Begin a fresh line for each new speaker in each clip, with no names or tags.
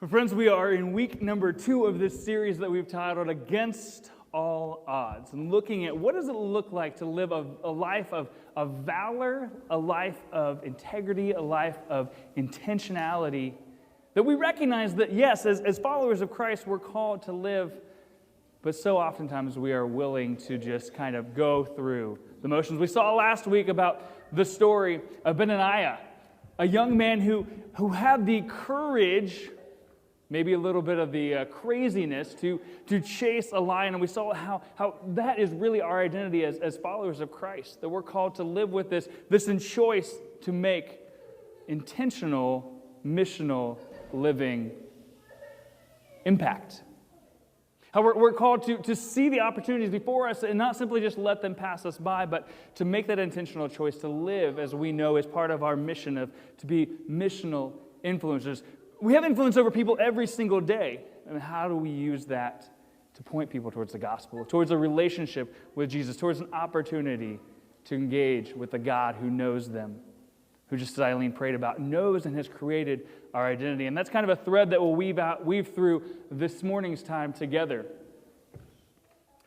Friends, we are in week number 2 of this series that we've titled Against All Odds, and looking at what does it look like to live a life of valor, a life of integrity, a life of intentionality, that we recognize that, yes, as followers of Christ, we're called to live, but so oftentimes we are willing to just kind of go through the motions. We saw last week about the story of Benaniah, a young man who had the courage, maybe a little bit of the craziness to chase a lion. And we saw how that is really our identity as followers of Christ, that we're called to live with this choice to make intentional, missional living impact. How we're called to see the opportunities before us and not simply just let them pass us by, but to make that intentional choice to live as we know as part of our mission to be missional influencers. We have influence over people every single day. And how do we use that to point people towards the gospel, towards a relationship with Jesus, towards an opportunity to engage with the God who knows them, who, just as Eileen prayed about, knows and has created our identity. And that's kind of a thread that we'll weave through this morning's time together.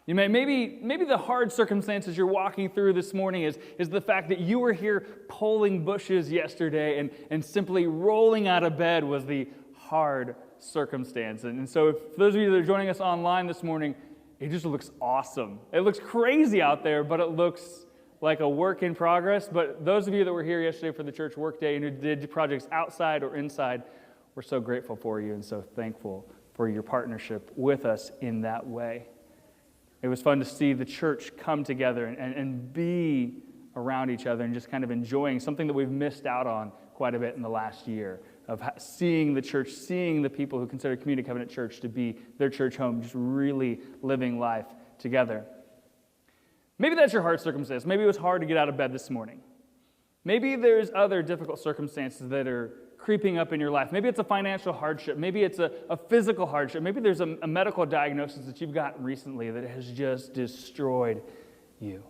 You may, maybe the hard circumstances you're walking through this morning is the fact that you were here pulling bushes yesterday and simply rolling out of bed was the hard circumstance. And so for those of you that are joining us online this morning, it just looks awesome. It looks crazy out there, but it looks like a work in progress. But those of you that were here yesterday for the church work day and who did projects outside or inside, we're so grateful for you and so thankful for your partnership with us in that way. It was fun to see the church come together and be around each other and just kind of enjoying something that we've missed out on quite a bit in the last year, of seeing the church, seeing the people who consider Community Covenant Church to be their church home, just really living life together. Maybe that's your hard circumstance. Maybe it was hard to get out of bed this morning. Maybe there's other difficult circumstances that are creeping up in your life. Maybe it's a financial hardship. Maybe it's a physical hardship. Maybe there's a medical diagnosis that you've gotten recently that has just destroyed you.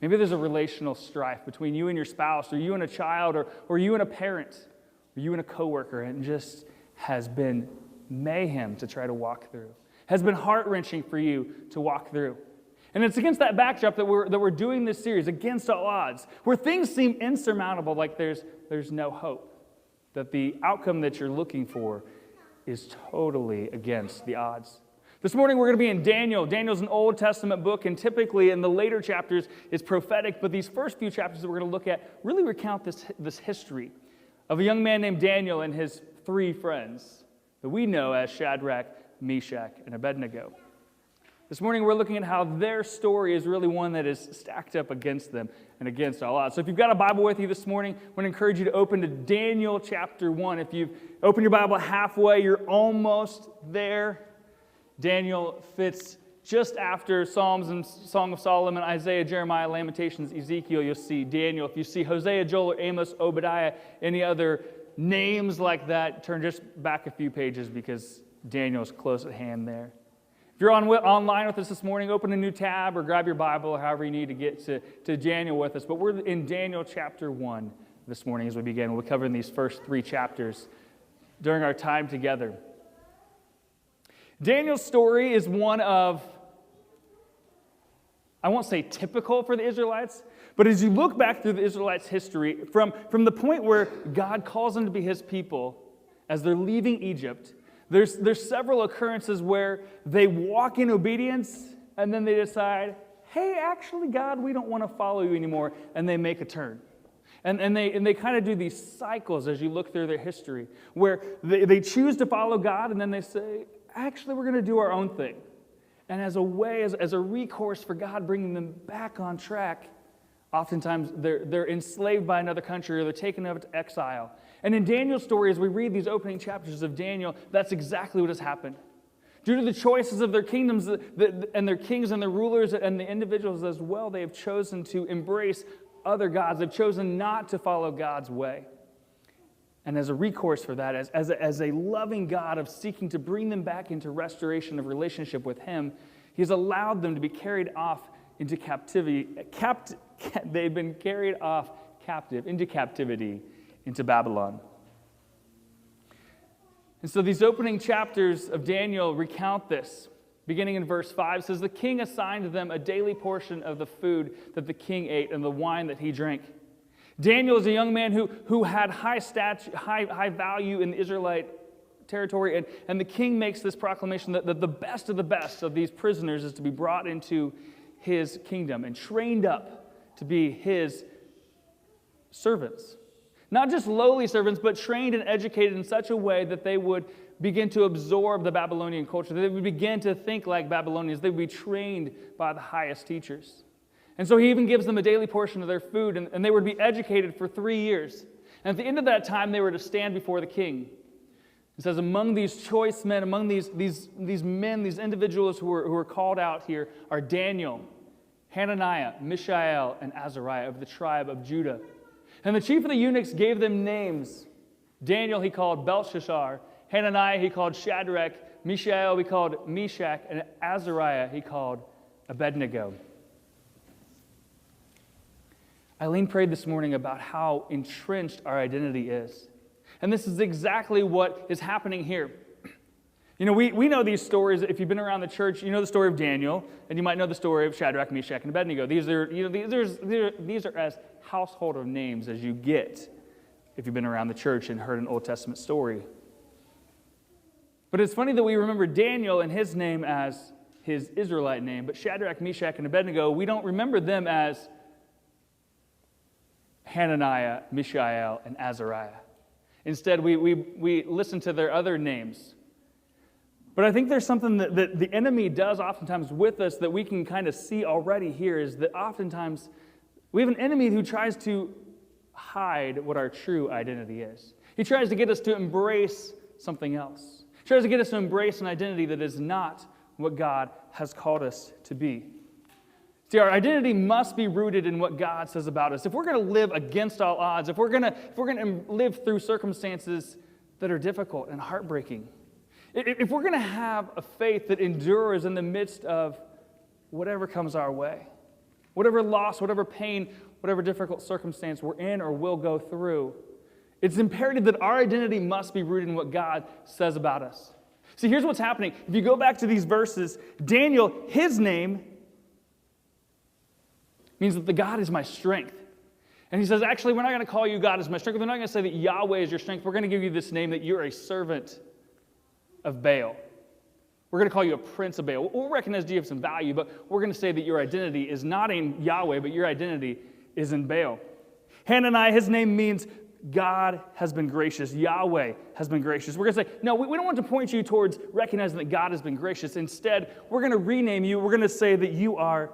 Maybe there's a relational strife between you and your spouse, or you and a child, or you and a parent, or you and a coworker, and just has been mayhem to try to walk through. Has been heart-wrenching for you to walk through. And it's against that backdrop that we're doing this series, Against All Odds, where things seem insurmountable, like there's no hope, that the outcome that you're looking for is totally against the odds. This morning we're going to be in Daniel. Daniel's an Old Testament book, and typically in the later chapters it's prophetic, but these first few chapters that we're going to look at really recount this history of a young man named Daniel and his 3 friends that we know as Shadrach, Meshach, and Abednego. This morning we're looking at how their story is really one that is stacked up against them and against all odds. So if you've got a Bible with you this morning, I want to encourage you to open to Daniel chapter 1. If you've opened your Bible halfway, you're almost there. Daniel fits just after Psalms and Song of Solomon, Isaiah, Jeremiah, Lamentations, Ezekiel. You'll see Daniel. If you see Hosea, Joel, or Amos, Obadiah, any other names like that, turn just back a few pages because Daniel's close at hand there. If you're online with us this morning, open a new tab or grab your Bible or however you need to get to Daniel with us. But we're in Daniel chapter 1 this morning as we begin. We'll cover in these first 3 chapters during our time together. Daniel's story is one of, I won't say typical for the Israelites, but as you look back through the Israelites' history, from the point where God calls them to be his people as they're leaving Egypt, There's several occurrences where they walk in obedience and then they decide, hey, actually, God, we don't want to follow you anymore, and they make a turn. And they kind of do these cycles as you look through their history where they choose to follow God and then they say, actually, we're going to do our own thing. And as a way, as a recourse for God bringing them back on track, oftentimes they're enslaved by another country or they're taken over to exile. And in Daniel's story, as we read these opening chapters of Daniel, that's exactly what has happened. Due to the choices of their kingdoms and their kings and their rulers and the individuals as well, they have chosen to embrace other gods. They've chosen not to follow God's way. And as a recourse for that, as a loving God of seeking to bring them back into restoration of relationship with him, he's allowed them to be carried off into captivity. They've been carried off captive into captivity into Babylon. And so these opening chapters of Daniel recount this. Beginning in verse 5, says, the king assigned them a daily portion of the food that the king ate and the wine that he drank. Daniel is a young man who had high value in the Israelite territory, and the king makes this proclamation that the best of these prisoners is to be brought into his kingdom and trained up to be his servants. Not just lowly servants, but trained and educated in such a way that they would begin to absorb the Babylonian culture. They would begin to think like Babylonians. They would be trained by the highest teachers. And so he even gives them a daily portion of their food, and they would be educated for 3 years. And at the end of that time, they were to stand before the king. It says, among these choice men, among these men, these individuals who are called out here, are Daniel, Hananiah, Mishael, and Azariah of the tribe of Judah. And the chief of the eunuchs gave them names. Daniel he called Belshazzar, Hananiah he called Shadrach, Mishael he called Meshach, and Azariah he called Abednego. Eileen prayed this morning about how entrenched our identity is. And this is exactly what is happening here. You know, we know these stories. If you've been around the church, you know the story of Daniel, and you might know the story of Shadrach, Meshach, and Abednego. These are as household of names as you get if you've been around the church and heard an Old Testament story. But it's funny that we remember Daniel and his name as his Israelite name, but Shadrach, Meshach, and Abednego, we don't remember them as Hananiah, Mishael, and Azariah. Instead, we listen to their other names. But I think there's something that the enemy does oftentimes with us that we can kind of see already here, is that oftentimes we have an enemy who tries to hide what our true identity is. He tries to get us to embrace something else. He tries to get us to embrace an identity that is not what God has called us to be. See, our identity must be rooted in what God says about us. If we're going to live against all odds, if we're going to live through circumstances that are difficult and heartbreaking, if we're going to have a faith that endures in the midst of whatever comes our way, whatever loss, whatever pain, whatever difficult circumstance we're in or will go through, it's imperative that our identity must be rooted in what God says about us. See, here's what's happening. If you go back to these verses, Daniel, his name means that the God is my strength. And he says, actually, we're not going to call you God as my strength. We're not going to say that Yahweh is your strength. We're going to give you this name that you're a servant of Baal. We're going to call you a prince of Baal. We'll recognize you have some value, but we're going to say that your identity is not in Yahweh, but your identity is in Baal. Hananiah, his name means God has been gracious. Yahweh has been gracious. We're going to say, no, we don't want to point you towards recognizing that God has been gracious. Instead, we're going to rename you. We're going to say that you are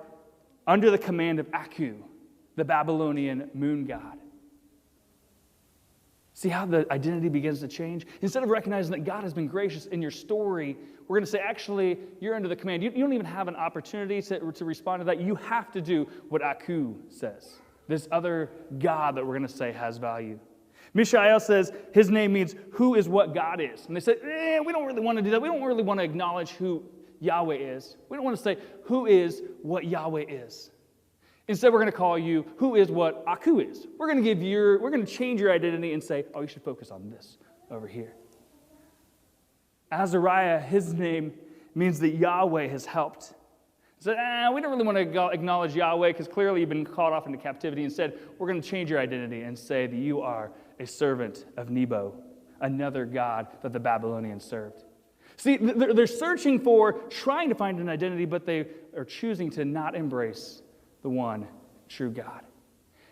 under the command of Aku, the Babylonian moon god. See how the identity begins to change? Instead of recognizing that God has been gracious in your story, we're going to say, actually, you're under the command. You don't even have an opportunity to respond to that. You have to do what Aku says, this other God that we're going to say has value. Mishael says his name means who is what God is. And they say, we don't really want to do that. We don't really want to acknowledge who Yahweh is. We don't want to say who is what Yahweh is. Instead, we're going to call you who is what Aku is. We're going to change your identity and say, you should focus on this over here. Azariah, his name means that Yahweh has helped. So we don't really want to acknowledge Yahweh because clearly you've been caught off into captivity. Instead, we're going to change your identity and say that you are a servant of Nebo, another god that the Babylonians served. See, they're searching for, trying to find an identity, but they are choosing to not embrace the one true God.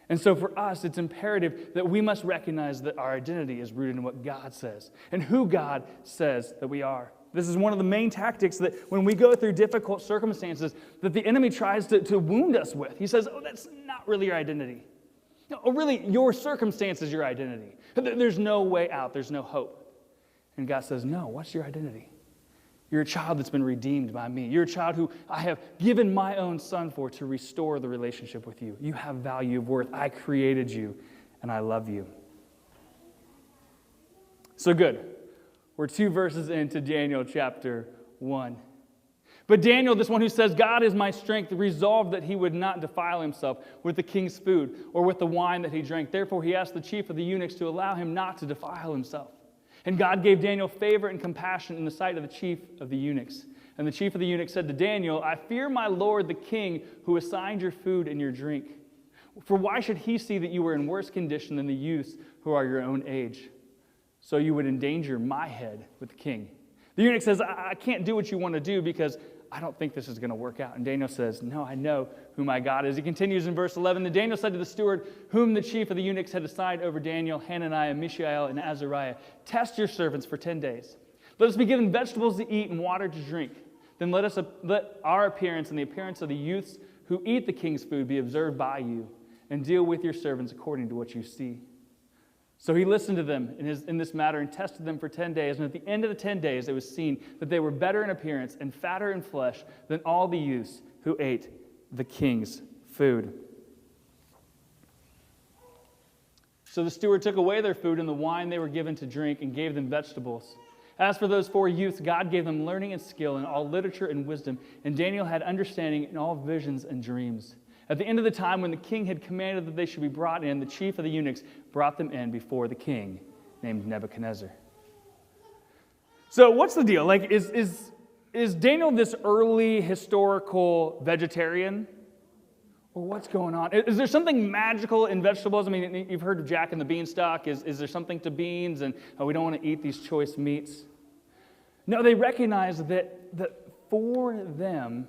And so for us, it's imperative that we must recognize that our identity is rooted in what God says and who God says that we are. This is one of the main tactics that when we go through difficult circumstances that the enemy tries to wound us with. He says, that's not really your identity. No, really, your circumstance is your identity. There's no way out. There's no hope. And God says, no, what's your identity? You're a child that's been redeemed by me. You're a child who I have given my own son for to restore the relationship with you. You have value of worth. I created you, and I love you. So good. We're 2 verses into Daniel chapter 1. But Daniel, this one who says, God is my strength, resolved that he would not defile himself with the king's food or with the wine that he drank. Therefore, he asked the chief of the eunuchs to allow him not to defile himself. And God gave Daniel favor and compassion in the sight of the chief of the eunuchs. And the chief of the eunuchs said to Daniel, I fear my lord the king, who assigned your food and your drink. For why should he see that you were in worse condition than the youths who are your own age? So you would endanger my head with the king. The eunuch says, I can't do what you want to do because I don't think this is going to work out. And Daniel says, no, I know who my God is. He continues in verse 11. Then Daniel said to the steward, whom the chief of the eunuchs had assigned over Daniel, Hananiah, Mishael, and Azariah, test your servants for 10 days. Let us be given vegetables to eat and water to drink. Then let our appearance and the appearance of the youths who eat the king's food be observed by you, and deal with your servants according to what you see. So he listened to them in this matter and tested them for 10 days. And at the end of the 10 days, it was seen that they were better in appearance and fatter in flesh than all the youths who ate the king's food. So the steward took away their food and the wine they were given to drink and gave them vegetables. As for those 4 youths, God gave them learning and skill in all literature and wisdom, and Daniel had understanding in all visions and dreams. At the end of the time, when the king had commanded that they should be brought in, the chief of the eunuchs brought them in before the king, named Nebuchadnezzar. So what's the deal? Like, is Daniel this early historical vegetarian? Or what's going on? Is there something magical in vegetables? I mean, you've heard of Jack and the Beanstalk. Is there something to beans and we don't want to eat these choice meats? No, they recognize that for them,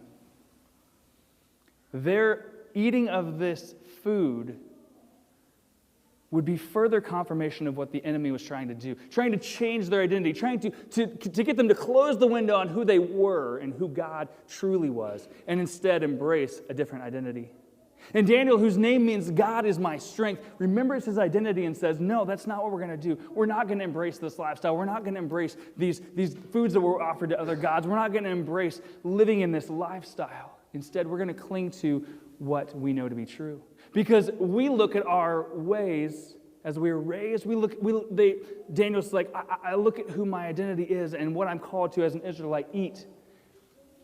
their eating of this food would be further confirmation of what the enemy was trying to do, trying to change their identity, trying to get them to close the window on who they were and who God truly was, and instead embrace a different identity. And Daniel, whose name means God is my strength, remembers his identity and says, no, that's not what we're going to do. We're not going to embrace this lifestyle. We're not going to embrace these foods that were offered to other gods. We're not going to embrace living in this lifestyle. Instead, we're going to cling to what we know to be true. Because we look at our ways as we were raised. Daniel's like, I look at who my identity is and what I'm called to as an Israelite eat.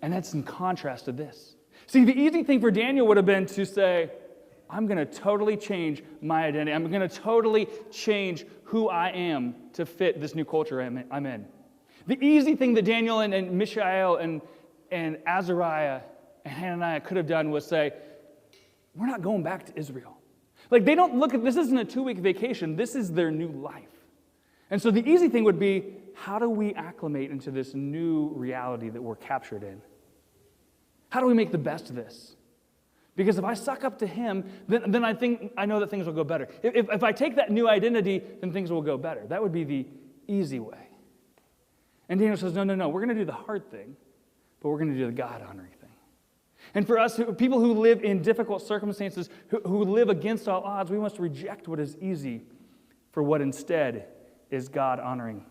And that's in contrast to this. See, the easy thing for Daniel would have been to say, I'm going to totally change my identity. I'm going to totally change who I am to fit this new culture I'm in. The easy thing that Daniel and Mishael and Azariah and Hananiah could have done was say, we're not going back to Israel. Like, they don't look at this isn't a 2-week vacation. This is their new life. And so the easy thing would be, how do we acclimate into this new reality that we're captured in? How do we make the best of this? Because if I suck up to him, then I know that things will go better. If I take that new identity, then things will go better. That would be the easy way. And Daniel says, no, we're going to do the hard thing, but we're going to do the God-honoring thing. And for us, people who live in difficult circumstances, who live against all odds, we must reject what is easy for what instead is God-honoring.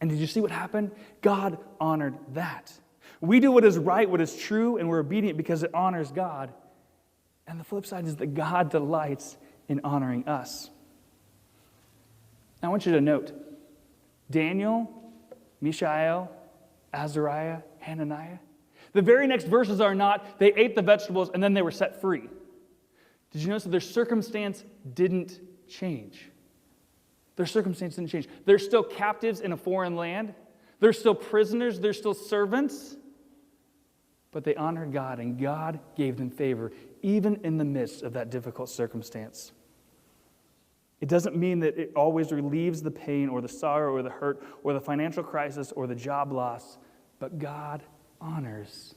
And did you see what happened? God honored that. We do what is right, what is true, and we're obedient because it honors God. And the flip side is that God delights in honoring us. Now, I want you to note, Daniel, Mishael, Azariah, Hananiah, the very next verses are not, they ate the vegetables and then they were set free. Did you notice that their circumstance didn't change? Their circumstance didn't change. They're still captives in a foreign land. They're still prisoners. They're still servants. But they honored God, and God gave them favor, even in the midst of that difficult circumstance. It doesn't mean that it always relieves the pain or the sorrow or the hurt or the financial crisis or the job loss, but God honors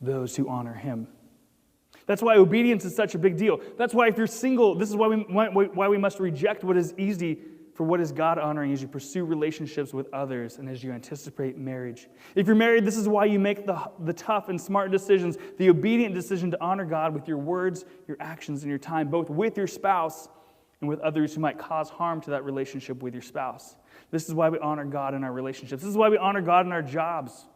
those who honor Him. That's why obedience is such a big deal. That's why if you're single, this is why we must reject what is easy for what is God-honoring as you pursue relationships with others and as you anticipate marriage. If you're married, this is why you make the tough and smart decisions, the obedient decision to honor God with your words, your actions, and your time, both with your spouse and with others who might cause harm to that relationship with your spouse. This is why we honor God in our relationships. This is why we honor God in our jobs,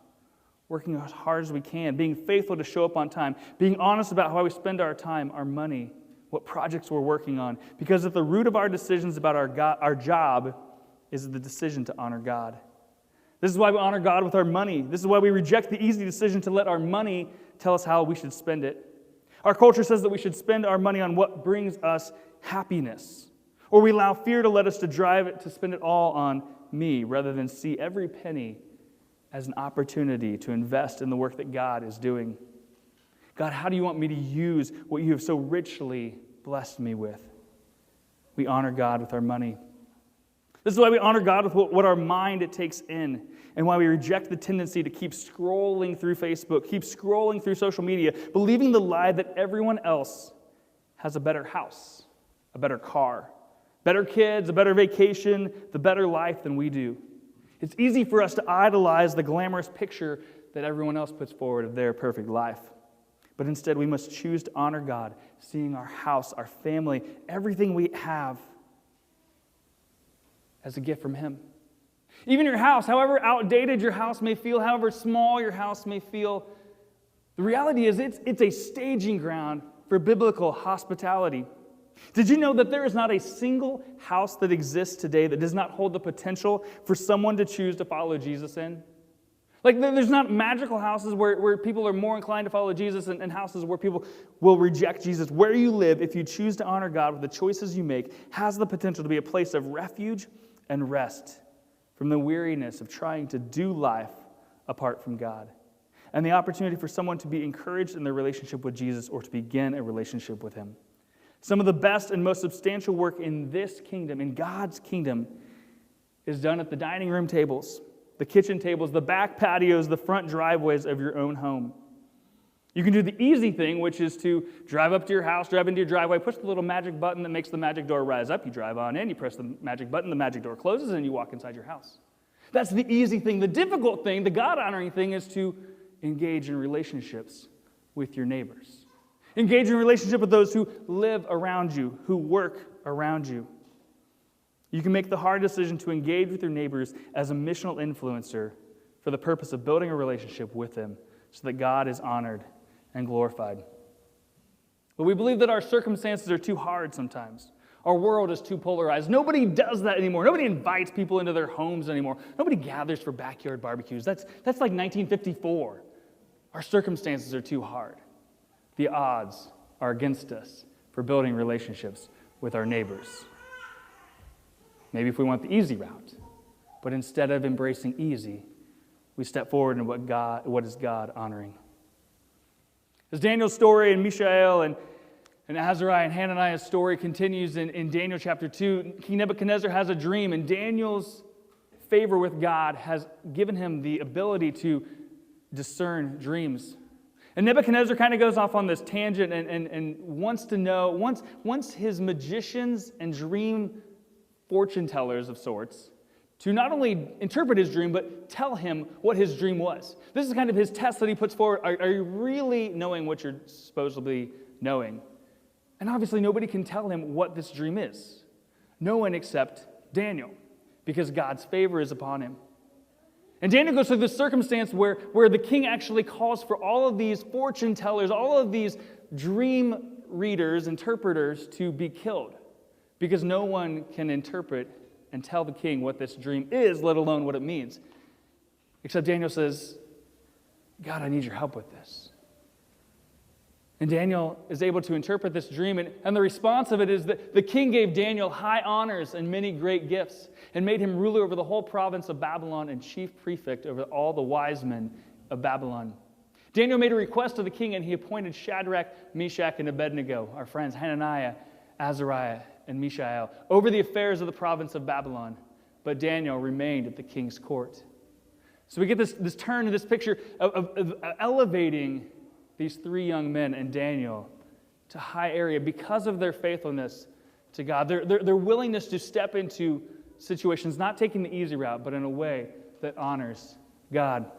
working as hard as we can, being faithful to show up on time, being honest about how we spend our time, our money, what projects we're working on. Because at the root of our decisions about our job is the decision to honor God. This is why we honor God with our money. This is why we reject the easy decision to let our money tell us how we should spend it. Our culture says that we should spend our money on what brings us happiness, Or we allow fear to let us to drive it to spend it all on me rather than see every penny as an opportunity to invest in the work that God is doing. God, how do you want me to use what you have so richly blessed me with? We honor God with our money. This is why we honor God with what our mind it takes in, and why we reject the tendency to keep scrolling through Facebook, keep scrolling through social media, believing the lie that everyone else has a better house, a better car, better kids, a better vacation, the better life than we do. It's easy for us to idolize the glamorous picture that everyone else puts forward of their perfect life. But instead, we must choose to honor God, seeing our house, our family, everything we have as a gift from Him. Even your house, however outdated your house may feel, however small your house may feel, the reality is it's a staging ground for biblical hospitality. Did you know that there is not a single house that exists today that does not hold the potential for someone to choose to follow Jesus in? Like, there's not magical houses where people are more inclined to follow Jesus and houses where people will reject Jesus. Where you live, if you choose to honor God with the choices you make, has the potential to be a place of refuge and rest from the weariness of trying to do life apart from God, and the opportunity for someone to be encouraged in their relationship with Jesus or to begin a relationship with Him. Some of the best and most substantial work in this kingdom, in God's kingdom, is done at the dining room tables, the kitchen tables, the back patios, the front driveways of your own home. You can do the easy thing, which is to drive up to your house, drive into your driveway, push the little magic button that makes the magic door rise up. You drive on in, you press the magic button, the magic door closes, and you walk inside your house. That's the easy thing. The difficult thing, the God-honoring thing, is to engage in relationships with your neighbors. Engage in relationship with those who live around you, who work around you. You can make the hard decision to engage with your neighbors as a missional influencer for the purpose of building a relationship with them so that God is honored and glorified. But we believe that our circumstances are too hard sometimes. Our world is too polarized. Nobody does that anymore. Nobody invites people into their homes anymore. Nobody gathers for backyard barbecues. That's like 1954. Our circumstances are too hard. The odds are against us for building relationships with our neighbors. Maybe if we want the easy route, but instead of embracing easy, we step forward in what is God honoring. As Daniel's story and Mishael and Azariah and Hananiah's story continues in Daniel chapter 2, King Nebuchadnezzar has a dream, and Daniel's favor with God has given him the ability to discern dreams. And Nebuchadnezzar kind of goes off on this tangent and wants to know, once his magicians and dream fortune tellers of sorts, to not only interpret his dream, but tell him what his dream was. This is kind of his test that he puts forward. Are you really knowing what you're supposedly knowing? And obviously nobody can tell him what this dream is. No one except Daniel, because God's favor is upon him. And Daniel goes through this circumstance where the king actually calls for all of these fortune tellers, all of these dream readers, interpreters to be killed, because no one can interpret and tell the king what this dream is, let alone what it means. Except Daniel says, God, I need your help with this. And Daniel is able to interpret this dream, and the response of it is that the king gave Daniel high honors and many great gifts, and made him ruler over the whole province of Babylon and chief prefect over all the wise men of Babylon. Daniel made a request to the king, and he appointed Shadrach, Meshach, and Abednego, our friends Hananiah, Azariah, and Mishael, over the affairs of the province of Babylon. But Daniel remained at the king's court. So we get this turn to this picture of elevating these three young men and Daniel to high area because of their faithfulness to God. Their willingness to step into situations, not taking the easy route, but in a way that honors God.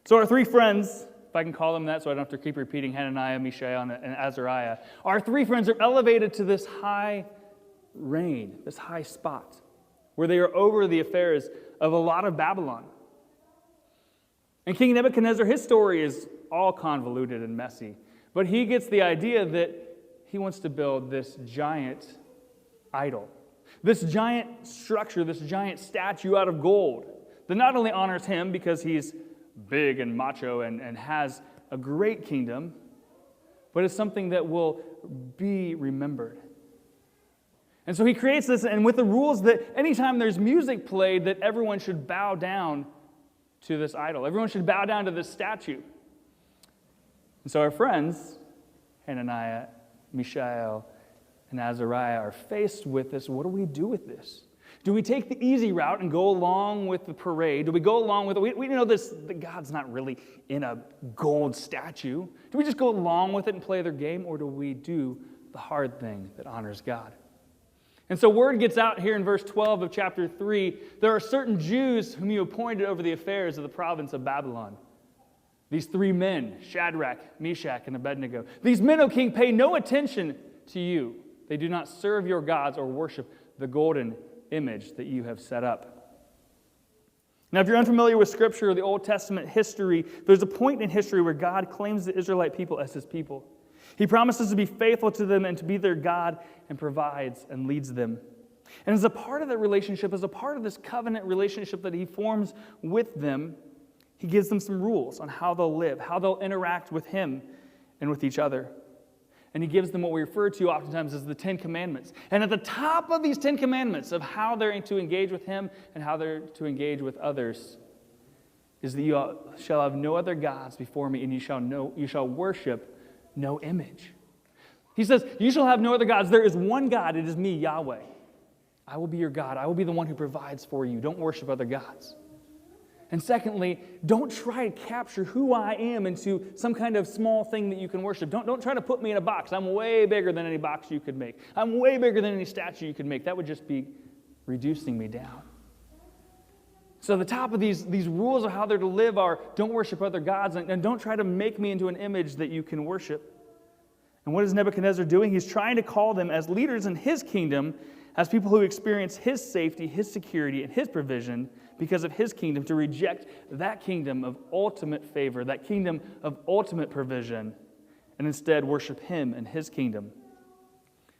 So our three friends, if I can call them that so I don't have to keep repeating Hananiah, Mishael, and Azariah, our three friends are elevated to this high reign, this high spot, where they are over the affairs of a lot of Babylon. And King Nebuchadnezzar, his story is all convoluted and messy, but he gets the idea that he wants to build this giant idol, this giant structure, this giant statue out of gold that not only honors him because he's big and macho and has a great kingdom, but it's something that will be remembered. And so he creates this, and with the rules that anytime there's music played, that everyone should bow down to this idol. Everyone should bow down to this statue. And so our friends, Hananiah, Mishael, and Azariah, are faced with this. What do we do with this? Do we take the easy route and go along with the parade? Do we go along with it? We know this, that God's not really in a gold statue. Do we just go along with it and play their game, or do we do the hard thing that honors God? And so word gets out here in verse 12 of chapter 3. There are certain Jews whom you appointed over the affairs of the province of Babylon. These 3 men, Shadrach, Meshach, and Abednego. These men, O king, pay no attention to you. They do not serve your gods or worship the golden image that you have set up. Now, if you're unfamiliar with Scripture or the Old Testament history, there's a point in history where God claims the Israelite people as his people. He promises to be faithful to them and to be their God, and provides and leads them. And as a part of that relationship, as a part of this covenant relationship that he forms with them, he gives them some rules on how they'll live, how they'll interact with him and with each other. And he gives them what we refer to oftentimes as the 10 Commandments. And at the top of these 10 Commandments of how they're to engage with him and how they're to engage with others is that you shall have no other gods before me, and you shall worship no image. He says, you shall have no other gods. There is one God. It is me, Yahweh. I will be your God. I will be the one who provides for you. Don't worship other gods. And secondly, don't try to capture who I am into some kind of small thing that you can worship. Don't try to put me in a box. I'm way bigger than any box you could make. I'm way bigger than any statue you could make. That would just be reducing me down. So the top of these rules of how they're to live are don't worship other gods, and don't try to make me into an image that you can worship. And what is Nebuchadnezzar doing? He's trying to call them as leaders in his kingdom, as people who experience his safety, his security, and his provision because of his kingdom, to reject that kingdom of ultimate favor, that kingdom of ultimate provision, and instead worship him and his kingdom.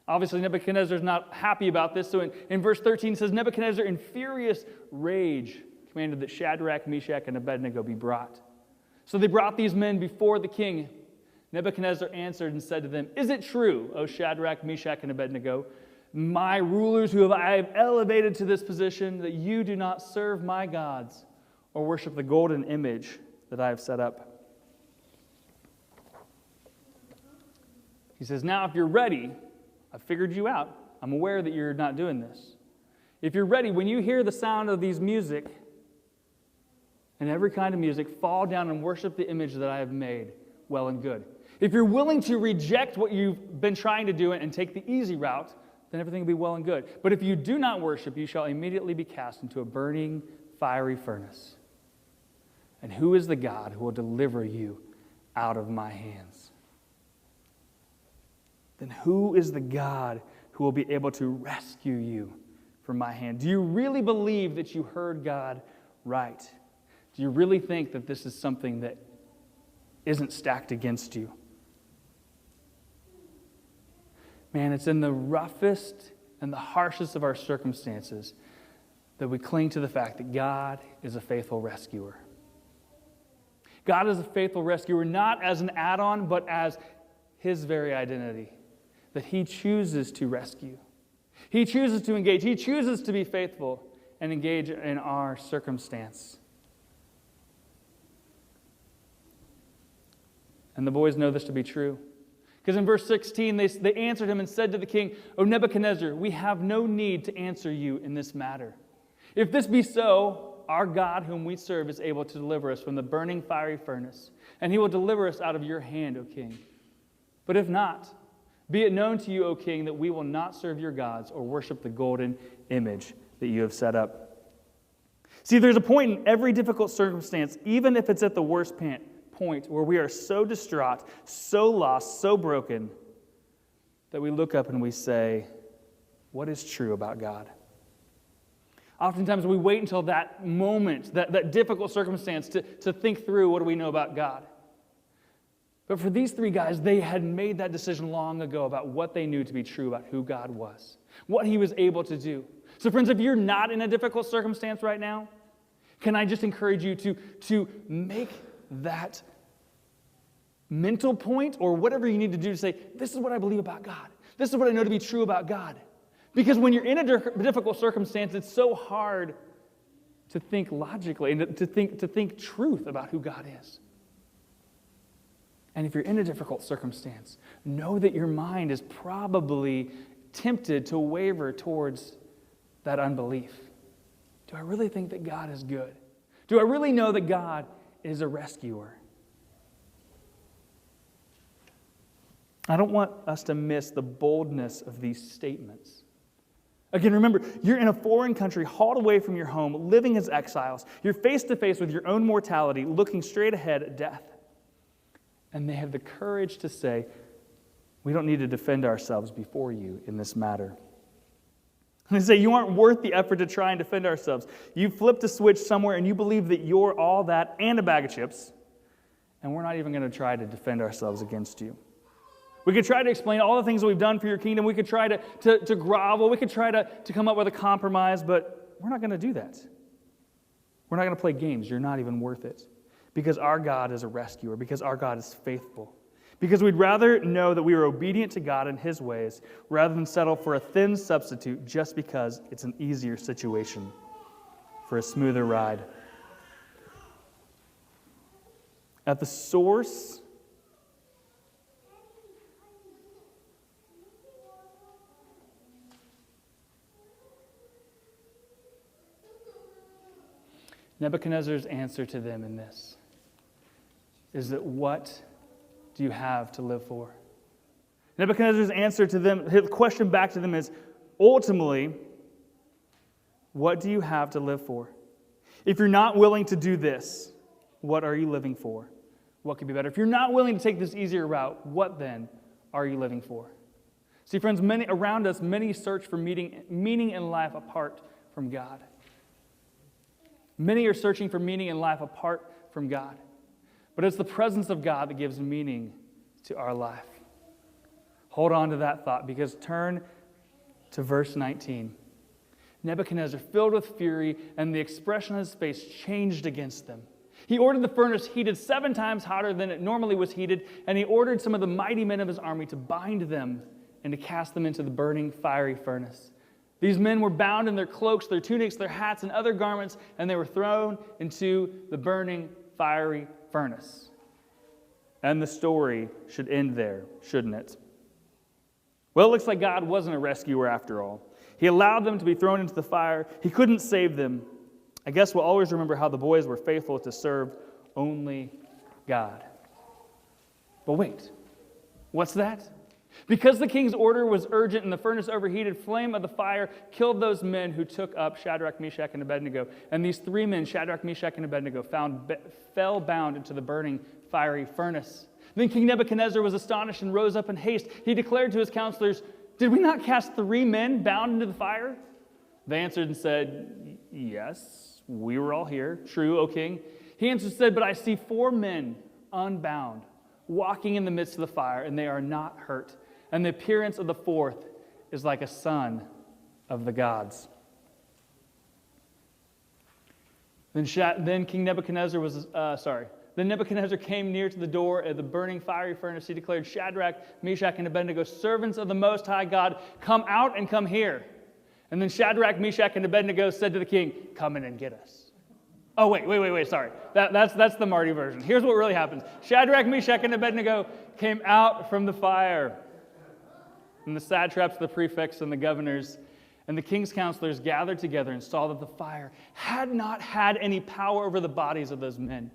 Obviously, Nebuchadnezzar is not happy about this. So in verse 13 it says, Nebuchadnezzar in furious rage commanded that Shadrach, Meshach, and Abednego be brought. So they brought these men before the king. Nebuchadnezzar answered and said to them, is it true, O Shadrach, Meshach, and Abednego, my rulers who I have elevated to this position, that you do not serve my gods or worship the golden image that I have set up? He says, now if you're ready, I've figured you out. I'm aware that you're not doing this. If you're ready, when you hear the sound of these music and every kind of music, fall down and worship the image that I have made, well and good. If you're willing to reject what you've been trying to do and take the easy route, then everything will be well and good. But if you do not worship, you shall immediately be cast into a burning, fiery furnace. And who is the God who will deliver you out of my hands? Then who is the God who will be able to rescue you from my hand? Do you really believe that you heard God right? Do you really think that this is something that isn't stacked against you? Man, it's in the roughest and the harshest of our circumstances that we cling to the fact that God is a faithful rescuer. God is a faithful rescuer, not as an add-on, but as his very identity, that he chooses to rescue. He chooses to engage. He chooses to be faithful and engage in our circumstance. And the boys know this to be true. Because in verse 16, they answered him and said to the king, O Nebuchadnezzar, we have no need to answer you in this matter. If this be so, our God whom we serve is able to deliver us from the burning fiery furnace, and he will deliver us out of your hand, O king. But if not, be it known to you, O king, that we will not serve your gods or worship the golden image that you have set up. See, there's a point in every difficult circumstance, even if it's at the worst point where we are so distraught, so lost, so broken, that we look up and we say, what is true about God? Oftentimes we wait until that moment, that difficult circumstance to think through what do we know about God. But for these 3 guys, they had made that decision long ago about what they knew to be true about who God was, what he was able to do. So friends, if you're not in a difficult circumstance right now, can I just encourage you to make that mental point or whatever you need to do to say, this is what I believe about God. This is what I know to be true about God. Because when you're in a difficult circumstance, it's so hard to think logically and to think truth about who God is. And if you're in a difficult circumstance, know that your mind is probably tempted to waver towards that unbelief. Do I really think that God is good? Do I really know that God is a rescuer? I don't want us to miss the boldness of these statements. Again, remember, you're in a foreign country, hauled away from your home, living as exiles. You're face to face with your own mortality, looking straight ahead at death. And they have the courage to say, we don't need to defend ourselves before you in this matter. And they say, you aren't worth the effort to try and defend ourselves. You flipped a switch somewhere and you believe that you're all that and a bag of chips, and we're not even going to try to defend ourselves against you. We could try to explain all the things that we've done for your kingdom. We could try to grovel. We could try to come up with a compromise, but we're not going to do that. We're not going to play games. You're not even worth it. Because our God is a rescuer. Because our God is faithful. Because we'd rather know that we are obedient to God in His ways rather than settle for a thin substitute just because it's an easier situation for a smoother ride. At the source Nebuchadnezzar's answer to them in this is that what do you have to live for? Nebuchadnezzar's answer to them, his question back to them is, ultimately, what do you have to live for? If you're not willing to do this, what are you living for? What could be better? If you're not willing to take this easier route, what then are you living for? See, friends, many around us, many search for meaning in life apart from God. Many are searching for meaning in life apart from God. But it's the presence of God that gives meaning to our life. Hold on to that thought, because turn to verse 19. Nebuchadnezzar, filled with fury, and the expression on his face changed against them. He ordered the furnace heated 7 times hotter than it normally was heated, and he ordered some of the mighty men of his army to bind them and to cast them into the burning, fiery furnace. These men were bound in their cloaks, their tunics, their hats, and other garments, and they were thrown into the burning, fiery furnace. And the story should end there, shouldn't it? Well, it looks like God wasn't a rescuer after all. He allowed them to be thrown into the fire. He couldn't save them. I guess we'll always remember how the boys were faithful to serve only God. But wait, what's that? Because the king's order was urgent and the furnace overheated, flame of the fire killed those men who took up Shadrach, Meshach, and Abednego. And these 3 men, Shadrach, Meshach, and Abednego, fell bound into the burning, fiery furnace. Then King Nebuchadnezzar was astonished and rose up in haste. He declared to his counselors, "Did we not cast 3 men bound into the fire?" They answered and said, "Yes, we were all here." "True, O king." He answered and said, "But I see 4 men unbound, walking in the midst of the fire, and they are not hurt. And the appearance of the 4th is like a son of the gods." Then Nebuchadnezzar came near to the door of the burning fiery furnace. He declared, "Shadrach, Meshach, and Abednego, servants of the Most High God, come out and come here." And then Shadrach, Meshach, and Abednego said to the king, "Come in and get us." Oh, wait, sorry. That's the Marty version. Here's what really happens. Shadrach, Meshach, and Abednego came out from the fire. And the satraps, the prefects, and the governors, and the king's counselors gathered together and saw that the fire had not had any power over the bodies of those men.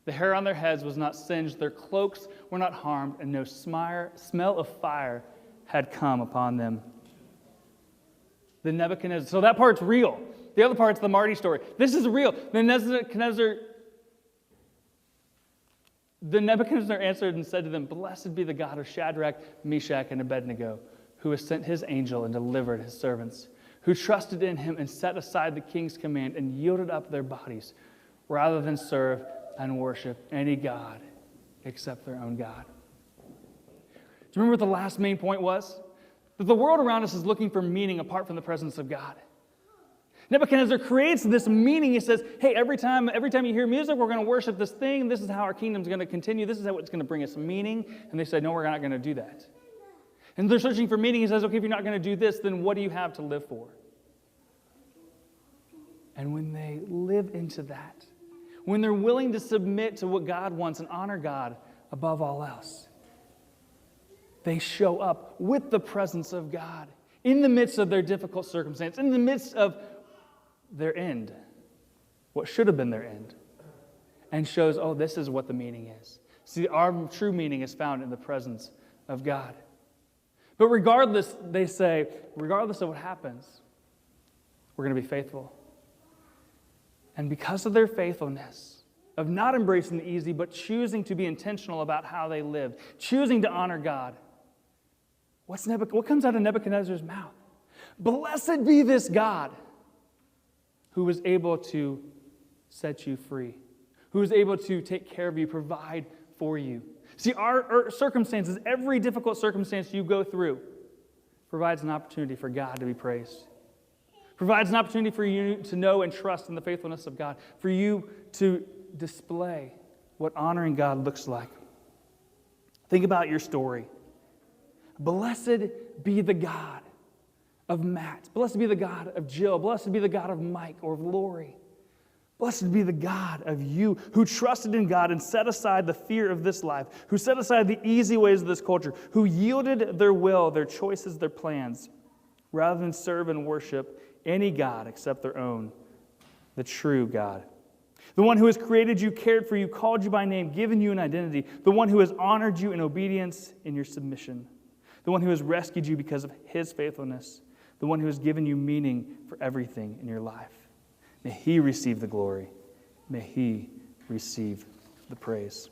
The hair on their heads was not singed, their cloaks were not harmed, and no smell of fire had come upon them. The Nebuchadnezzar, so that part's real. The other part's the Marty story. This is real. The Nebuchadnezzar answered and said to them, "Blessed be the God of Shadrach, Meshach, and Abednego, who has sent his angel and delivered his servants, who trusted in him and set aside the king's command and yielded up their bodies rather than serve and worship any god except their own God." Do you remember what the last main point was? That the world around us is looking for meaning apart from the presence of God. Nebuchadnezzar creates this meaning. He says, hey, every time you hear music, we're going to worship this thing. This is how our kingdom's going to continue. This is how it's going to bring us meaning. And they said, no, we're not going to do that. And they're searching for meaning. He says, okay, if you're not going to do this, then what do you have to live for? And when they live into that, when they're willing to submit to what God wants and honor God above all else, they show up with the presence of God in the midst of their difficult circumstance, in the midst of their end, what should have been their end, and shows, oh, this is what the meaning is. See, our true meaning is found in the presence of God. But regardless, they say, regardless of what happens, we're going to be faithful. And because of their faithfulness, of not embracing the easy, but choosing to be intentional about how they lived, choosing to honor God, what comes out of Nebuchadnezzar's mouth? Blessed be this God who was able to set you free, who is able to take care of you, provide for you. See, our circumstances, every difficult circumstance you go through, provides an opportunity for God to be praised. Provides an opportunity for you to know and trust in the faithfulness of God, for you to display what honoring God looks like. Think about your story. Blessed be the God of Matt. Blessed be the God of Jill. Blessed be the God of Mike or of Lori. Blessed be the God of you who trusted in God and set aside the fear of this life, who set aside the easy ways of this culture, who yielded their will, their choices, their plans, rather than serve and worship any God except their own, the true God. The one who has created you, cared for you, called you by name, given you an identity. The one who has honored you in obedience in your submission. The one who has rescued you because of his faithfulness. The one who has given you meaning for everything in your life. May he receive the glory. May he receive the praise.